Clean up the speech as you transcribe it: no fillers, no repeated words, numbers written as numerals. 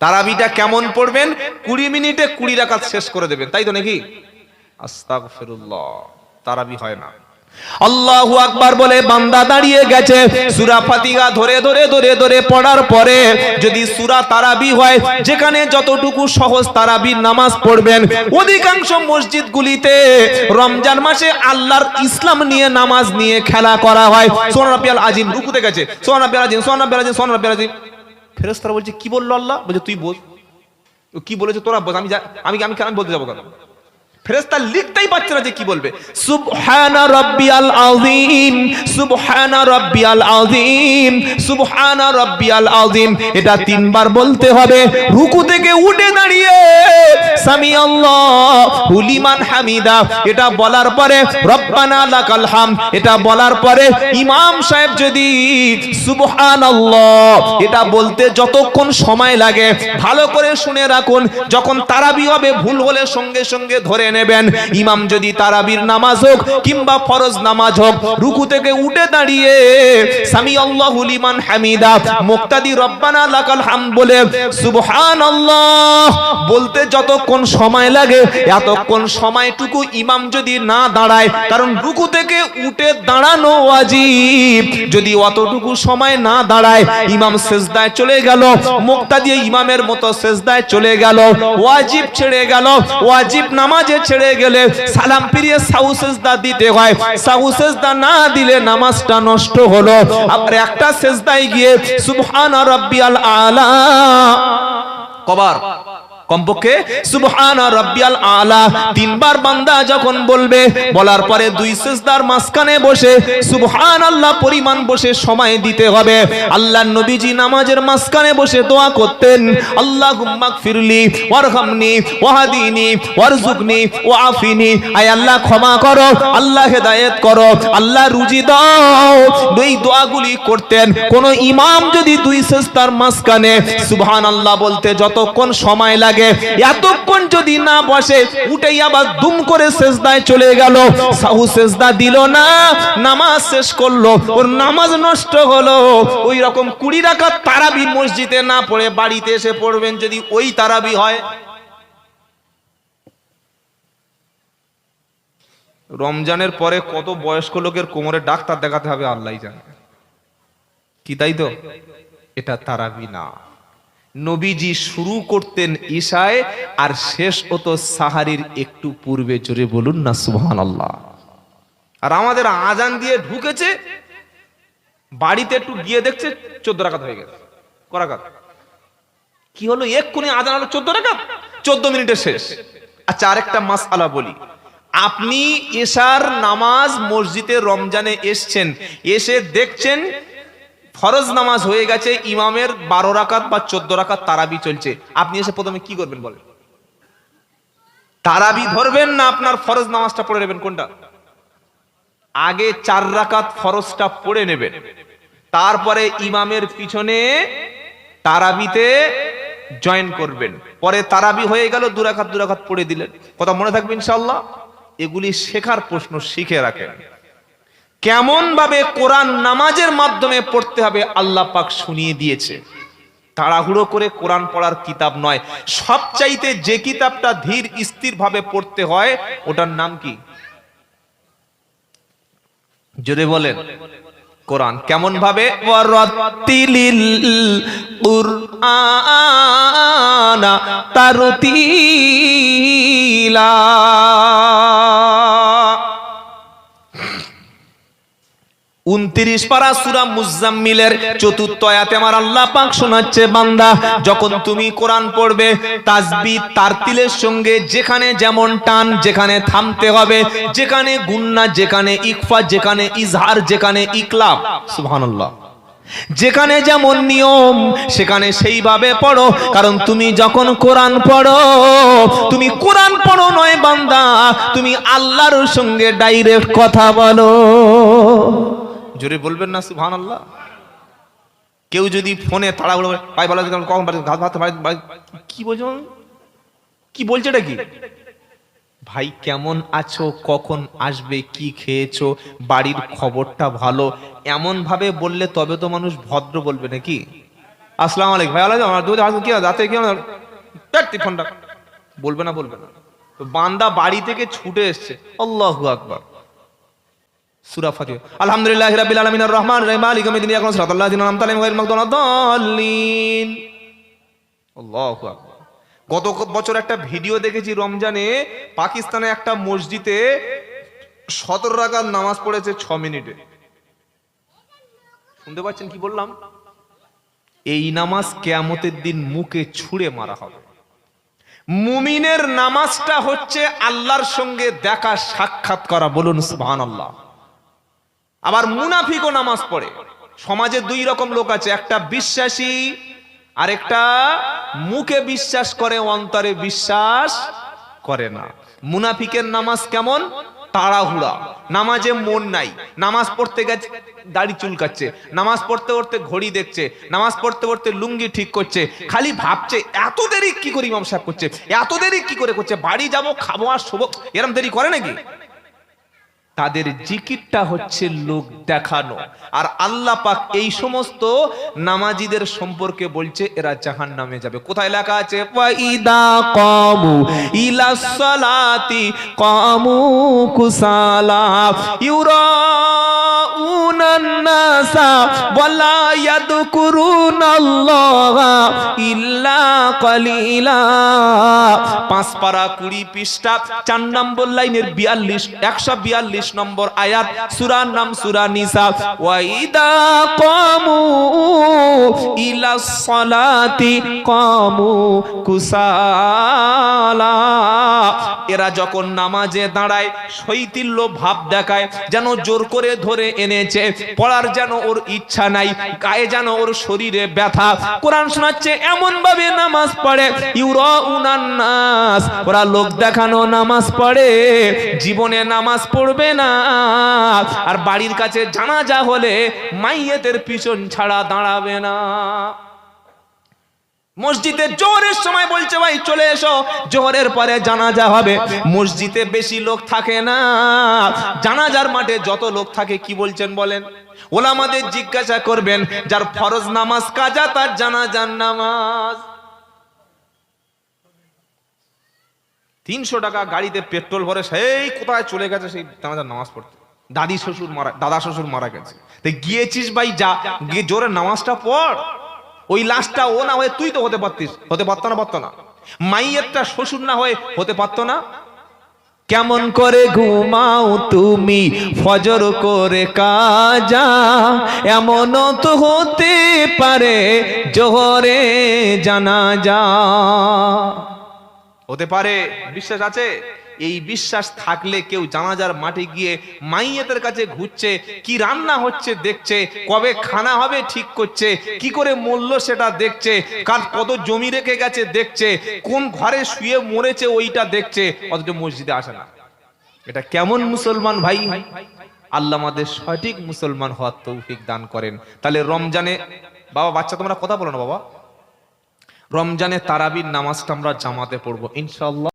তারাবিটা কেমন পড়বেন? 20 মিনিটে 20 রাকাত শেষ করে দেবেন, তাই তো নাকি? আস্তাগফিরুল্লাহ, তারাবি হয় না। আল্লাহু আকবার বলে বান্দা দাঁড়িয়ে গেছে, সূরা ফাতিহা ধরে ধরে ধরে ধরে পড়ার পরে যদি সূরা তারাবি হয়, যেখানে যতটুকু সহজ তারাবির নামাজ পড়বেন, অধিকাংশ মসজিদগুলিতে রমজান মাসে আল্লাহর ইসলাম নিয়ে নামাজ নিয়ে খেলা করা হয়। সুবহান রাব্বিয়াল আযীম, রুকুতে গেছে সুবহান রাব্বিয়াল আযীম, সুবহান রাব্বিয়াল আযীম, সুবহান রাব্বিয়াল আযীম। ফেরেশতারা বলছে কি বললো আল্লাহ? বলছে তুই বল, কি বলেছে তোরা বল, আমি বলতে যাবো কেন? ফেরেশতা লিখতেই পারছে না যে কি বলবে। সুবহানা রাব্বিয়াল আযীম, সুবহানা রাব্বিয়াল আযীম, সুবহানা রাব্বিয়াল আযীম, এটা 3 বার বলতে হবে। রুকু থেকে উঠে দাঁড়িয়ে সামি আল্লাহু লিমান হামিদা, এটা বলার পরে রব্বানা লাকাল হামদ, এটা বলার পরে ইমাম সাহেব যদি সুবহানাল্লাহ এটা বলতে যতক্ষণ সময় লাগে ভালো করে শুনে রাখুন। যখন তারাবি হবে ভুল হলে সঙ্গে সঙ্গে ধরে নেবেন। ইমাম যদি তারাবির নামাজ হোক কিংবা ফরজ নামাজ হোক, রুকু থেকে উঠে দাঁড়িয়ে সামি আল্লাহু লিমান হামিদা, মুক্তাদি রব্বানা লাকাল হামদ বলে সুবহানাল্লাহ বলতে যতক্ষণ সময় লাগে এতক্ষণ সময়টুকু ইমাম যদি না দাঁড়ায়, কারণ রুকু থেকে উঠে দাঁড়ানো ওয়াজিব, যদি অতটুকু সময় না দাঁড়ায় ইমাম সিজদায় চলে গেল, মুক্তাদি ইমামের মতো সিজদায় চলে গেল, ওয়াজিব ছেড়ে গেল। ওয়াজিব নামাজে ছেড়ে গেলে সালাম ফিরিয়ে সাহু সিজদা দিতে হয়, সাহু সিজদা না দিলে নামাজটা নষ্ট হলো। আবার একটা সিজদায় গিয়ে সুবহানা রাব্বিয়াল আলা কবার কমপক্ষে সুবহানা রাব্বিয়াল আলা 3 বার বান্দা যখন বলবে, বলার পরে 2 সিজদার মাঝখানে বসে সুবহানাল্লাহ পরিমাণ বসে সময় দিতে হবে। আল্লাহর নবীজি নামাজের মাঝখানে বসে দোয়া করতেন, আল্লাহুম্মা গফিরলি ওয়ারহামনি ওয়াহদিনি ওয়ারযুকনি ওয়াআফিনি, আয় আল্লাহ ক্ষমা করো, আল্লাহ হেদায়েত করো, আল্লাহ রুজি দাও। এই দোয়াগুলি করতেন। কোন ইমাম যদি 2 সিজদার মাঝখানে সুবহানাল্লাহ বলতে যতক্ষণ সময় লাগে এতক্ষণ যদি না বসে, উঠেই আবার দুম করে সিজদায় চলে গেল, সাহু সিজদা দিল না, নামাজ শেষ করলো, ওর নামাজ নষ্ট হলো। ওই রকম 20 রাকাত তারাবি মসজিদে না পড়ে বাড়িতে এসে পড়বেন যদি ওই তারাবি হয়। রমজানের পরে কত বয়স্ক লোকের কোমরে ডাক্তার দেখাতে হবে আল্লাহই জানে, কি তাই তো? এটা তারাবি না। নবীজি শুরু করতেন ঈশায় আর শেষ হতো সাহারির একটু পূর্বে। জোরে বলুন না সুবহানাল্লাহ। আর আমাদের আজান দিয়ে ঢুকেছে, বাড়িতে একটু গিয়ে দেখছে 14 রাকাত হয়ে গেছে। করাকাত কি হলো? এক্ষুনি আজান হলো 14 রাকাত, 14 মিনিটে শেষ। আচ্ছা, আরেকটা মাসআলা বলি। আপনি ঈশার নামাজ মসজিদে রমজানে এসছেন, এসে দেখছেন ফরজ নামাজ হয়ে গেছে, ইমামের 12 রাকাত বা 14 রাকাত তারাবি চলছে। আপনি এসে প্রথমে কি করবেন বলেন? তারাবি ধরবেন না আপনার ফরজ নামাজটা পড়ে নেবেন? কোনটা? আগে 4 রাকাত ফরজটা পড়ে নেবেন, তারপরে ইমামের পিছনে তারাবিতে জয়েন করবেন। পরে তারাবি হয়ে গেল, 2 রাকাত 2 রাকাত পড়ে দিলেন। কথা মনে থাকবে ইনশাআল্লাহ। এগুলি শেখার প্রশ্ন, শিখে রাখেন। কেমন ভাবে কোরআন নামাজের মাধ্যমে পড়তে হবে আল্লাহ পাক শুনিয়ে দিয়েছে। তাড়াহুড়ো করে কোরআন পড়ার কিতাব নয়। সবচাইতে যে কিতাবটা ধীর স্থির ভাবে পড়তে হয় ওটার নাম কি? জোরে বলেন। কোরআন। কেমন ভাবে? ওয়ারাত্তিলিল কুরআনা তারতিলা। 29 পারা সূরা মুজাম্মিলের 4th আয়াতে আমার আল্লাহ পাক শোনাচ্ছে, বান্দা যখন তুমি কোরআন পড়বে তাসবিহ তারতিলের সঙ্গে যেখানে যেমন টান, যেখানে থামতে হবে, যেখানে গুন্না, যেখানে ইকফা, যেখানে ইজহার, যেখানে ইকলাব, সুবহানাল্লাহ, যেখানে যেমন নিয়ম সেখানে সেইভাবে পড়ো। কারণ তুমি যখন কোরআন পড়ো, তুমি কোরআন পড়ো নয় বান্দা, তুমি আল্লাহর সঙ্গে ডাইরেক্ট কথা বলো। জোরে বলবেন না সুবহানাল্লাহ। কেউ যদি ফোনে তাড়াহুড়ো করে ভাই ভালো কখন কি বলছো, কি বলছে এটা কি? ভাই কেমন আছো, কখন আসবে, কি খেয়েছো, বাড়ির খবরটা ভালো, এমন ভাবে বললে তবে তো মানুষ ভদ্র বলবে নাকি? আসসালামু আলাইকুম ভাই, আমার দুধ আছে কি দাঁতে কি ফোনটা বলবে না তো বান্দা বাড়ি থেকে ছুটে এসছে, আল্লাহু আকবার, সূরা ফাতিহা, আলহামদুলিল্লাহি রাব্বিল আলামিন আর রহমানির রহিম মালিকিল ইয়াউমিদ্দিন ইয়াকা নাসতাঈন সিরাতাল লাযিনা আন'আমতা আলাইহিম গায়রিল মাগদুবি আলাইহিম। আল্লাহু আকবার। গত বছর একটা ভিডিও দেখেছি রমজানে, পাকিস্তানে একটা মসজিদে 17 রাকাত নামাজ পড়েছে 6 মিনিটে। শুনতে পাচ্ছেন কি বললাম? এই নামাজ কিয়ামতের দিন মুখে ছুঁড়ে মারা হবে। মুমিনের নামাজটা হচ্ছে আল্লাহর সঙ্গে দেখা সাক্ষাৎ করা, বলুন সুবহানাল্লাহ। আবার মুনাফিকও নামাজ পড়ে। সমাজে দুই রকম লোক আছে, একটা বিশ্বাসী আর একটা মুখে বিশ্বাস করে অন্তরে বিশ্বাস করে না। মুনাফিকের নামাজ কেমন? তাড়াহুড়া, নামাজে মন নাই, নামাজ পড়তে গেছে দাড়ি চুলকাচ্ছে, নামাজ পড়তে পড়তে ঘড়ি দেখছে, নামাজ পড়তে পড়তে লুঙ্গি ঠিক করছে, খালি ভাবছে এত দেরি কি করে ইমাম সাহেব করছে, এত দেরি কি করে করছে, বাড়ি যাব খাবো আর শোবো, এরকম দেরি করে নাকি? তাদের জিকিরটা হচ্ছে লোক দেখানো। আর আল্লাহ পাক এই সমস্ত নামাজীদের সম্পর্কে বলছে এরা জাহান্নামে যাবে। কোথায় লেখা আছে? ওয়াইদা কামু ইলাস সালাতি কামু কুসালা ইউরাউনান নাসা ওয়ালা ইয়াযকুরুনাল্লাহা ইল্লা কালিলা। 5 পারা 20 পৃষ্ঠা 4 নম্বর লাইনের 142 নম্বর আয়াত, সূরার নাম সূরা নিসা। ওয়াইদা কামু ইলাস সালাতি কামু কুসালা। এরা যখন নামাজে দাঁড়ায় শৈথিল্য ভাব দেখায়, যেন জোর করে ধরে এনেছে, পড়ার যেন ওর ইচ্ছা নাই, গায়ে যেন ওর শরীরে ব্যথা। কোরআন শোনাচ্ছে এমন ভাবে নামাজ পড়ে, ইউরাউনান নাস, ওরা লোক দেখানো নামাজ পড়ে, জীবনে নামাজ পড়বে না। আর বাড়ির কাছে জানাজা হলে মাইয়েতের পিছন ছাড়া দাঁড়াবে না। মসজিদে জোহরের সময় বলছে ভাই চলে এসো, জোহরের পরে জানাজা হবে, মসজিদে বেশি লোক থাকে না, জানাজার মাঠে যত লোক থাকে কি বলছেন বলেন? ওলামাদের জিজ্ঞাসা করবেন, যার ফরজ নামাজ কাজা তার জানাজার নামাজ। 300 টাকা গাড়িতে পেট্রোল ভরে সেই কোথায় চলে গেছে সেই জানাজার নামাজ পড়তে। দাদা শ্বশুর মারা গেছে, তো গিয়েছিস ভাই, যা গিয়ে জোরে নামাজটা পড়। ওই লাশটা ও না হয়ে তুই তো হতে পারত না। মাইয়েরটা শ্বশুর না হয়ে হতে পারতো না। কেমন করে ঘুমাও তুমি ফজর করে কাজা, এমনও তো হতে পারে জোহরে জানাজা। হতে পারে, বিশ্বাস আছে? এই বিশ্বাস থাকলে কেউ জানাজার মাঠে গিয়ে মাইয়েতের কাছে ঘুরছে, কি রান্না হচ্ছে দেখছে, কবে খানা হবে ঠিক করছে, কি করে মূল্য সেটা দেখছে, কার কত জমি রেখে গেছে দেখছে, কোন ঘরে শুয়ে মরেছে ওইটা দেখছে, অথচ মসজিদে আসে না। এটা কেমন মুসলমান ভাই? আল্লাহ আমাদের সঠিক মুসলমান হওয়ার তৌফিক দান করেন। তাহলে রমজানে, বাবা বাচ্চা তোমরা কথা বলো না বাবা, রমজানে তারাবির নামাজটা আমরা জামাতে পড়বো ইনশাআল্লাহ।